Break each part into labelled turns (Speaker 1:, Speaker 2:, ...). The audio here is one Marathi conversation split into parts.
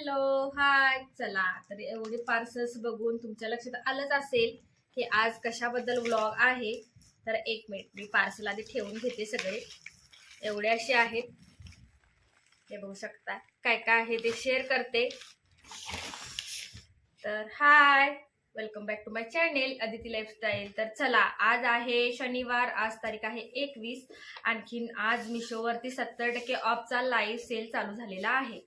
Speaker 1: Hello hi. चला तर एवढे पार्सल्स बघून तुमच्या लक्षात आलंच असेल की आज कशाबद्दल व्लॉग आहे. तर एक मिनिट मी पार्सल आधी ठेवून घेते. सगळे एवढे असे आहेत, हे बघू शकता. काय काय आहे ते शेअर करते. तर hi, welcome back to my channel Aditi lifestyle. तर चला, आज आहे शनिवार, आज तारीख आहे 21. आणखीन आज मिशोवरती 70% ऑफचा लाईव्ह सेल चालू झालेला आहे.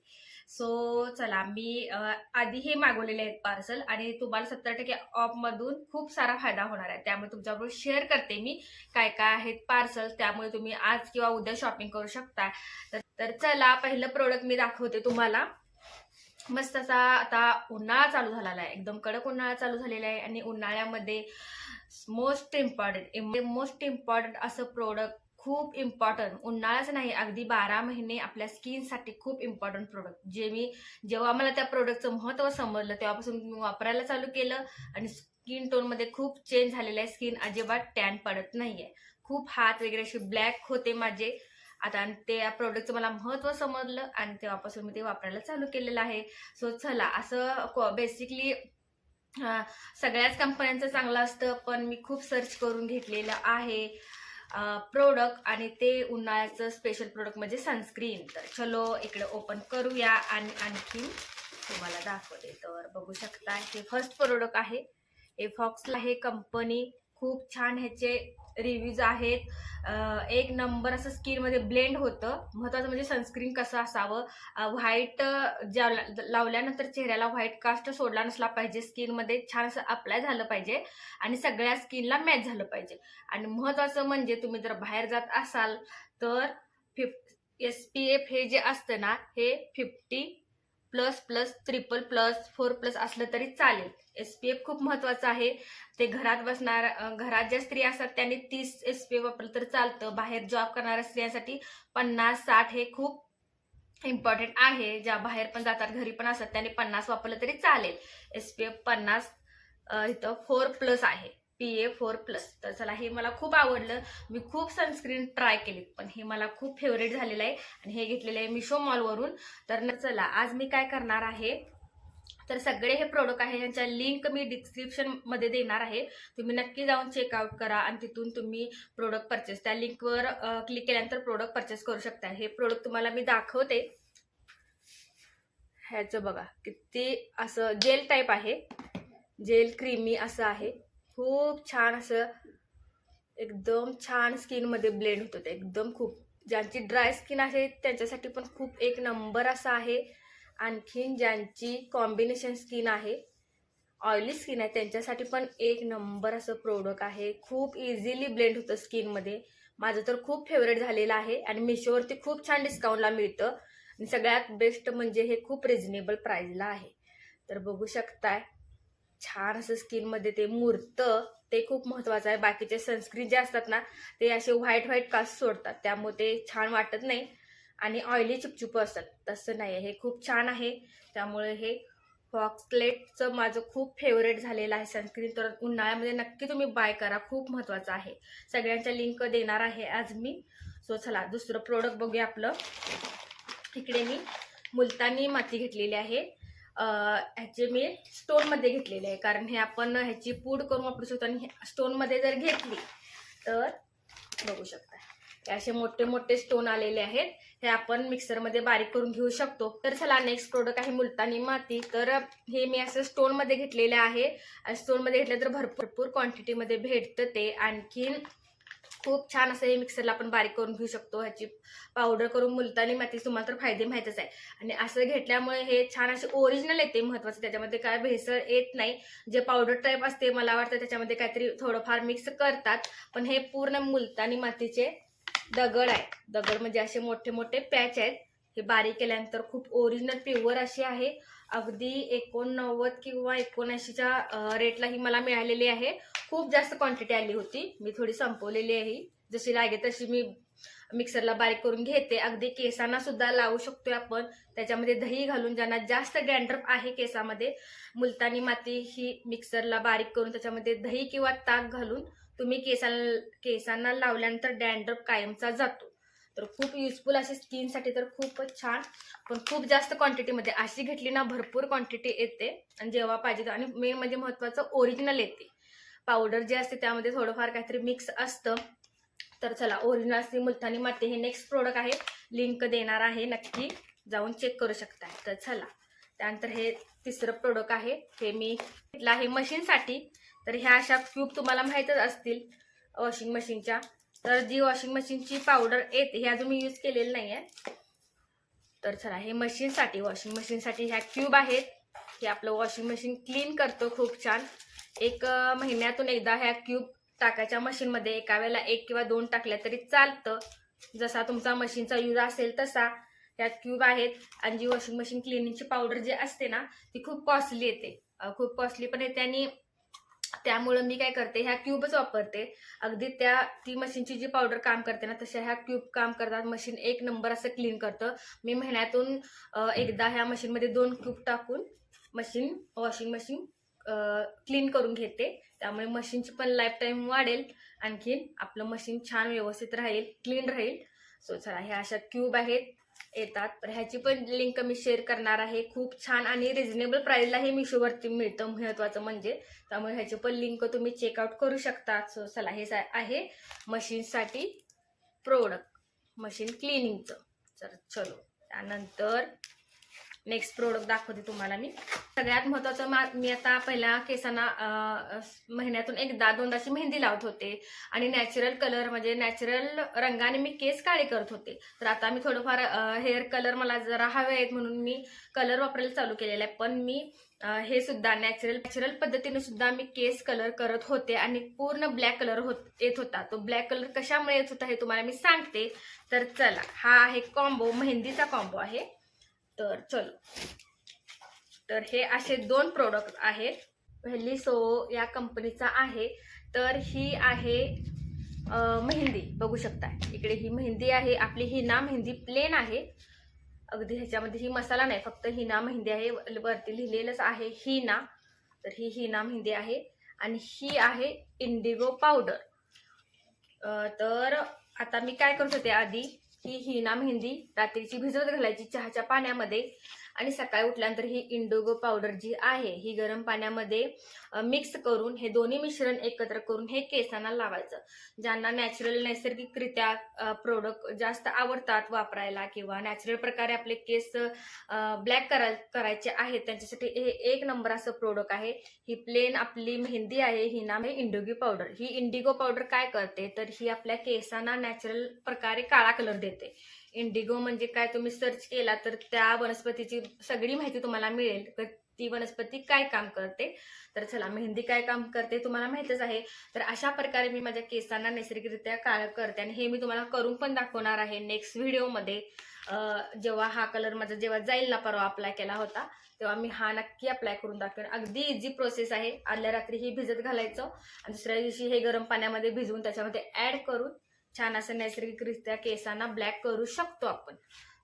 Speaker 1: सो चला, मी आधी हे मागवलेले आहेत पार्सल आणि तुम्हाला 70% ऑफ मधून खूप सारा फायदा होणार आहे. त्यामुळे तुमच्याबरोबर शेअर करते मी काय काय आहेत पार्सल, त्यामुळे तुम्ही आज किंवा उद्या शॉपिंग करू शकता. तर चला, पहिलं प्रोडक्ट मी दाखवते तुम्हाला. मस्त असा आता उन्हाळा चालू झालेला आहे, एकदम कडक उन्हाळा चालू झालेला आहे. आणि उन्हाळ्यामध्ये मोस्ट इम्पॉर्टंट असं प्रोडक्ट, खूप इम्पॉर्टंट, उन्हाळाच नाही अगदी 12 महिने आपल्या स्किनसाठी खूप इम्पॉर्टंट प्रोडक्ट, जेव्हा मला त्या प्रोडक्टचं महत्त्व समजलं तेव्हापासून मी वापरायला चालू केलं. आणि स्किन टोन मध्ये खूप चेंज झालेला आहे. स्किन अजिबात टॅन पडत नाहीये. खूप हात वगैरे असे ब्लॅक होते माझे आता. त्या प्रोडक्टचं मला महत्त्व समजलं आणि तेव्हापासून मी ते वापरायला चालू केलेलं आहे. सो चला, असं बेसिकली सगळ्याच कंपन्यांचं चांगलं असतं, पण मी खूप सर्च करून घेतलेलं आहे प्रोडक्ट. आणि ते उन्हाळ्याचं स्पेशल प्रोडक्ट म्हणजे सनस्क्रीन. तर चलो इकडे ओपन करूया आणि आणखीन तुम्हाला दाखवते. तर बघू शकता, हे फर्स्ट प्रोडक्ट आहे. एफॉक्सला हे कंपनी, खूप छान ह्याचे रिव्ह्यूज आहेत. एक नंबर असं स्किन मध्ये ब्लेंड होतं. महत्वाचं म्हणजे सनस्क्रीन कसं असावं, व्हाईट ज्या लावल्यानंतर चेहऱ्याला व्हाईट कास्ट सोडला नसला पाहिजे, स्किन मध्ये छान असं अप्लाय झालं पाहिजे आणि सगळ्या स्किनला मॅच झालं पाहिजे. आणि महत्वाचं म्हणजे तुम्ही जर बाहेर जात असाल तर SPF हे जे असतं ना, हे 50++, ट्रिपल+, 4+ असलं तरी चालेल. SPF खूप महत्वाचं आहे. ते घरात ज्या स्त्रिया असतात त्यांनी 30 SPF वापरलं तर चालतं. बाहेर जॉब करणाऱ्या स्त्रियांसाठी 50-60 हे खूप इम्पॉर्टंट आहे. ज्या बाहेर पण जातात, घरी पण असतात, त्यांनी 50 वापरलं तरी चालेल. SPF 50 इथं 4+ आहे, PA 4+. तर चला, हे मला खूप आवडलं. मी खूप सनस्क्रीन ट्राय केलीत, पण हे मला खूप फेवरेट झालेलं आहे आणि हे घेतलेलं आहे मिशो मॉलवरून. तर चला, आज मी काय करणार आहे, तर सगळे हे प्रोडक्ट आहे यांच्या लिंक मी डिस्क्रिप्शन मध्ये देणार आहे. तुम्ही नक्की जाऊन चेकआउट करा आणि तिथून तुम्ही प्रोडक्ट परचेस, त्या लिंकवर क्लिक केल्यानंतर प्रोडक्ट परचेस करू शकता. हे प्रोडक्ट तुम्हाला मी दाखवते. ह्याचं बघा, किती असं जेल टाईप आहे, जेल क्रीमी असं आहे. खूप छान असं, एकदम छान स्किन मध्ये ब्लेंड होतं. एकदम खूप, ज्यांची ड्राय स्किन आहे त्यांच्यासाठी पण खूप एक नंबर असं आहे. आणखीन ज्यांची कॉम्बिनेशन स्किन आहे, ऑइली स्किन आहे, त्यांच्यासाठी पण एक नंबर असं प्रोडक्ट आहे. खूप इझिली ब्लेंड होतं स्किन मध्ये. माझं तर खूप फेवरेट झालेलं आहे आणि मिशोवरती खूप छान डिस्काउंटला मिळतं. आणि सगळ्यात बेस्ट म्हणजे हे खूप रिझनेबल प्राइसला आहे. तर बघू शकताय, छान असं स्किन मध्ये ते मुरतं, ते खूप महत्वाचं आहे. बाकीचे सनस्क्रीन जे असतात ना, ते असे व्हाईट कास्ट सोडतात, त्यामुळे ते छान वाटत नाही आणि ऑइली चिपचिप असतात. तसं नाही, हे खूप छान आहे. त्यामुळे हे फॉक्सलेटचं माझं खूप फेवरेट झालेलं आहे सनस्क्रीन. तर उन्हाळ्यामध्ये नक्की तुम्ही बाय करा, खूप महत्वाचं आहे. सगळ्यांच्या लिंक देणार आहे आज मी. सो चला, दुसरं प्रोडक्ट बघूया आपलं. इकडे मी मुलतानी माती घेतलेली आहे. ह्याचे मी स्टोन मध्ये घेतलेले आहे, कारण हे आपण ह्याची पूड करून वापरू शकतो. आणि स्टोन मध्ये जर घेतली तर बघू शकता, हे असे मोठे मोठे स्टोन आलेले आहेत. हे आपण मिक्सर मध्ये बारीक करून घेऊ शकतो. तर चला, नेक्स्ट प्रोडक्ट आहे मुलतानी माती. तर हे मी असं स्टोन मध्ये घेतलेले आहे. स्टोन मध्ये घेतलं तर भरपूर क्वांटिटी मध्ये भेटतं ते. आणखीन खूप छान असं हे मिक्सरला आपण बारीक करून घेऊ शकतो. ह्याची पावडर करून मुलतानी माती, तुम्हाला तर फायदे माहितच आहे. आणि असं घेतल्यामुळे हे छान असे ओरिजिनल येते. महत्वाचं, त्याच्यामध्ये काय भेसळ येत नाही. जे पावडर टाईप असते, मला वाटतं त्याच्यामध्ये काहीतरी थोडंफार मिक्स करतात, पण हे पूर्ण मुलतानी मातीचे दगड आहे. दगड म्हणजे असे मोठे मोठे पॅच आहेत. हे बारीक केल्यानंतर खूप ओरिजिनल प्युअर अशी आहे. अगदी 89 किंवा 79च्या रेटला ही मला मिळालेली आहे. खूप जास्त क्वांटिटी आली होती, मी थोडी संपवलेली आहे. जशी लागेल तशी मी मिक्सरला बारीक करून घेते. अगदी केसांना सुद्धा लावू शकतोय आपण. त्याच्यामध्ये दही घालून, ज्यांना जास्त डॅन्ड्रफ आहे केसामध्ये, मुलतानी माती ही मिक्सरला बारीक करून त्याच्यामध्ये दही किंवा ताक घालून तुम्ही केसांना लावल्यानंतर डॅन्ड्रफ कायमचा जातो. तर खूप युजफुल अशी स्किनसाठी तर खूपच छान, पण खूप जास्त क्वांटिटीमध्ये अशी घेतली ना भरपूर क्वांटिटी येते आणि जेव्हा पाहिजे आणि मेन म्हणजे महत्त्वाचं ओरिजिनल येते. पावडर जे असते त्यामध्ये थोडंफार काहीतरी मिक्स असतं. तर चला, ओरिजिनल असते मुलतानी माती हे नेक्स्ट प्रोडक्ट आहे, लिंक देणार आहे, नक्की जाऊन चेक करू शकता. तर चला, त्यानंतर हे तिसरं प्रोडक्ट आहे, हे मी घेतलं आहे मशीनसाठी. तर ह्या अशा क्यूब तुम्हाला माहीतच असतील वॉशिंग मशीनच्या. तर जी वॉशिंग मशीनची पावडर येते हे अजून मी यूज केलेलं नाही आहे. तर चला, हे मशीनसाठी वॉशिंग मशीनसाठी ह्या क्यूब आहेत. हे आपलं वॉशिंग मशीन क्लीन करतो खूप छान. एक महिन्यातून एकदा ह्या क्यूब टाकायच्या मशीनमध्ये. एका वेळेला 1 किंवा 2 टाकल्या तरी चालतं, जसा तुमचा मशीनचा यूज असेल तसा. ह्या क्यूब आहेत. आणि जी वॉशिंग मशीन क्लिनिंगची पावडर जी असते ना ती खूप कॉस्टली येते, खूप कॉस्टली पण येते. आणि त्यामुळं मी काय करते, ह्या क्यूबच वापरते. अगदी ती मशीनची जी पावडर काम करते ना तशा ह्या क्यूब काम करतात. मशीन एक नंबर असं क्लीन करतं. मी महिन्यातून एकदा ह्या मशीनमध्ये 2 क्यूब टाकून वॉशिंग मशीन क्लीन करून घेते. त्यामुळे मशीनची पण लाईफ टाईम वाढेल, आणखीन आपलं मशीन छान व्यवस्थित राहील, क्लीन राहील. सो चला, ह्या अशा क्यूब आहेत येतात. तर ह्याची पण लिंक मी शेअर करणार आहे. खूप छान आणि रिझनेबल प्राइसला हे मिशोवरती मिळतं, महत्त्वाचं म्हणजे. त्यामुळे ह्याची पण लिंक तुम्ही चेकआउट करू शकता. सो चला, हे आहे मशीनसाठी प्रोडक्ट, मशीन क्लिनिंगचं. तर चलो, त्यानंतर नेक्स्ट प्रोडक्ट दाखवते तुम्हाला मी. सगळ्यात महत्त्वाचं, मी आता पहिल्या केसांना महिन्यातून एकदा 2दाची मेहंदी लावत होते आणि नॅचरल कलर म्हणजे नॅचरल रंगाने मी केस काळे करत होते. तर आता मी थोडंफार हेअर कलर मला जरा हवे आहेत म्हणून मी कलर वापरायला चालू केलेला आहे. पण मी हे सुद्धा नॅचरल पद्धतीने सुद्धा मी केस कलर करत होते आणि पूर्ण ब्लॅक कलर येत होता. तो ब्लॅक कलर कशामुळे येत होता हे तुम्हाला मी सांगते. तर चला, हा आहे कॉम्बो, मेहंदीचा कॉम्बो आहे. तर चलो, तर हे असे 2 प्रोडक्ट आहेत. पहिली या कंपनीचा आहे. तर ही आहे मेहंदी, बघू शकता इकडे ही मेहंदी आहे आपली. हिना मेहंदी प्लेन आहे अगदी. ह्याच्यामध्ये ही मसाला नाही, फक्त हिना मेहंदी आहे. वरती लिहिलेलंच आहे हिना. तर ही हिना मेहंदी आहे. आणि ही आहे इंडिगो पावडर. तर आता मी काय करत होते, आधी ही हिना मेहंदी रात्रीची भिजवत घालायची चहाच्या पाण्यामध्ये आणि सकाळी उठल्यानंतर ही इंडिगो पावडर जी आहे ही गरम पाण्यामध्ये मिक्स करून हे दोन्ही मिश्रण एकत्र करून हे केसांना लावायचं. ज्यांना नैसर्गिकरित्या प्रोडक्ट जास्त आवडतात वापरायला किंवा नॅचरल प्रकारे आपले केस ब्लॅक करायचे आहेत त्यांच्यासाठी हे एक नंबर असं प्रोडक्ट आहे. ही प्लेन आपली मेहंदी आहे, ही नाम आहे इंडिगो पावडर. ही इंडिगो पावडर काय करते तर ही आपल्या केसांना नॅचरल प्रकारे काळा कलर देते. इंडिगो म्हणजे काय तुम्ही सर्च केला तर त्या वनस्पतीची सगळी माहिती तुम्हाला मिळेल, तर ती वनस्पती काय काम करते. तर चला, मेहंदी काय काम करते तुम्हाला माहितच आहे. तर अशा प्रकारे मी माझ्या केसांना नैसर्गिकरित्या काळं करते आणि हे मी तुम्हाला करून पण दाखवणार आहे नेक्स्ट व्हिडिओमध्ये. जेव्हा हा कलर माझा जेव्हा जाईल ना, परवा अप्लाय केला होता तेव्हा मी हा नक्की अप्लाय करून दाखवेन. अगदी इझी प्रोसेस आहे. आदल्या रात्री ही भिजत घालायचं आणि दुसऱ्या दिवशी हे गरम पाण्यामध्ये भिजवून त्याच्यामध्ये ऍड करून छान असं नैसर्गिकरित्या केसांना ब्लॅक करू शकतो आपण.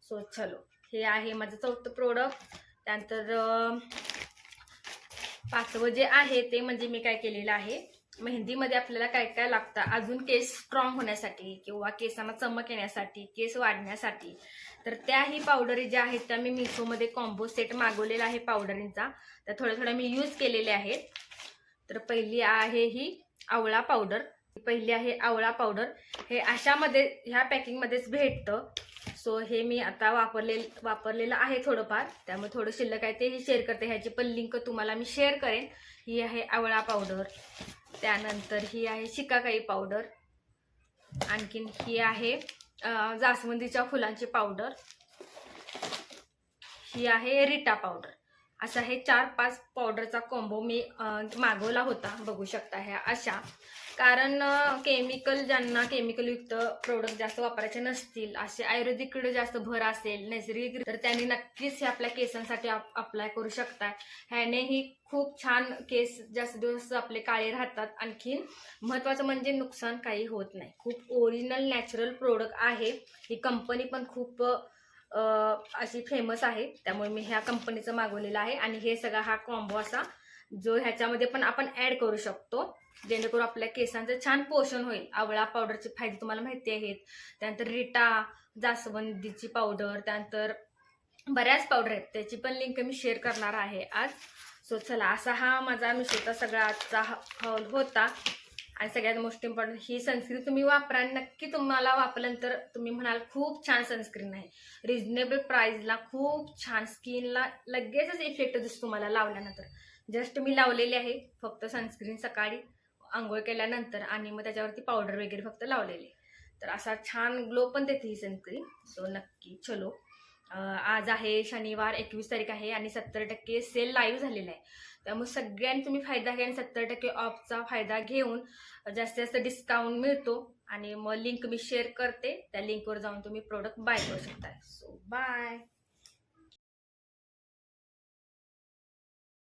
Speaker 1: सो चलो, हे आहे माझं 4थं प्रोडक्ट. त्यानंतर 5वं जे आहे ते म्हणजे मी काय केलेलं आहे, मेहंदीमध्ये आपल्याला काय काय लागतं अजून केस स्ट्रॉंग होण्यासाठी किंवा केसांना चमक येण्यासाठी, केस वाढण्यासाठी. तर त्याही पावडरी ज्या आहेत त्या मी मिशोमध्ये कॉम्बो सेट मागवलेला आहे पावडरींचा. त्या थोड्या मी यूज केलेल्या आहेत. तर पहिली आहे ही आवळा पावडर. हे अशामध्ये ह्या पॅकिंगमध्येच भेटतं. सो हे मी आता वापरलेलं आहे थोडंफार, त्यामुळे थोडं शिल्लक आहे तेही शेअर करते. ह्याची पण लिंक तुम्हाला मी शेअर करेन. ही आहे आवळा पावडर. त्यानंतर ही आहे शिकाकाई पावडर. आणखीन ही आहे जास्वंदीच्या फुलांची पावडर. ही आहे रिटा पावडर. असा हे 4-5 पावडरचा कॉम्बो मी मागवला होता, बघू शकता ह्या अशा. कारण ज्यांना केमिकलयुक्त प्रोडक्ट जास्त वापरायचे नसतील, असे आयुर्वेदिककडे जास्त भर असेल नैसर्गिक, तर त्यांनी नक्कीच हे आपल्या केसांसाठी अप्लाय करू शकता. ह्यानेही खूप छान केस जास्त दिवस आपले काळे राहतात. आणखीन महत्त्वाचं म्हणजे नुकसान काही होत नाही. खूप ओरिजिनल नॅचरल प्रोडक्ट आहे. ही कंपनी पण खूप अशी फेमस आहे, त्यामुळे मी ह्या कंपनीचं मागवलेलं आहे. आणि हे सगळा हा कॉम्बो असा जो ह्याच्यामध्ये पण आपण ऍड करू शकतो, जेणेकरून आपल्या केसांचं छान पोषण होईल. आवळा पावडरचे फायदे तुम्हाला माहिती आहेत. त्यानंतर रिटा जास्वंदीची पावडर, त्यानंतर बऱ्याच पावडर आहेत, त्याची पण लिंक मी शेअर करणार आहे आज. सो चला, असा हा माझा मिशोचा सगळा आजचा हॉल होता. आणि सगळ्यात मोस्ट इम्पॉर्टंट, ही सनस्क्रीन तुम्ही वापरा. नक्की तुम्हाला वापरल्यानंतर तुम्ही म्हणाल खूप छान सनस्क्रीन आहे. रिझनेबल प्राइसला खूप छान, स्किनला लगेचच इफेक्ट दिसतो तुम्हाला लावल्यानंतर. जस्ट मी लावलेली आहे फक्त सनस्क्रीन सकाळी आंघोळ केल्यानंतर, आणि मग त्याच्यावरती पावडर वगैरे फक्त लावलेली. तर असा छान ग्लो पण देते ही सनस्क्रीन. सो नक्की चलो. आज आहे शनिवार, 21 तारीख आहे आणि 70% सेल लाईव्ह झालेला आहे. त्यामुळे सगळ्यांनी तुम्ही फायदा घ्या आणि 70% ऑफचा फायदा घेऊन जास्तीत जास्त डिस्काउंट मिळतो. आणि मग लिंक मी शेअर करते, त्या लिंकवर जाऊन तुम्ही प्रोडक्ट बाय करू शकता. So bye.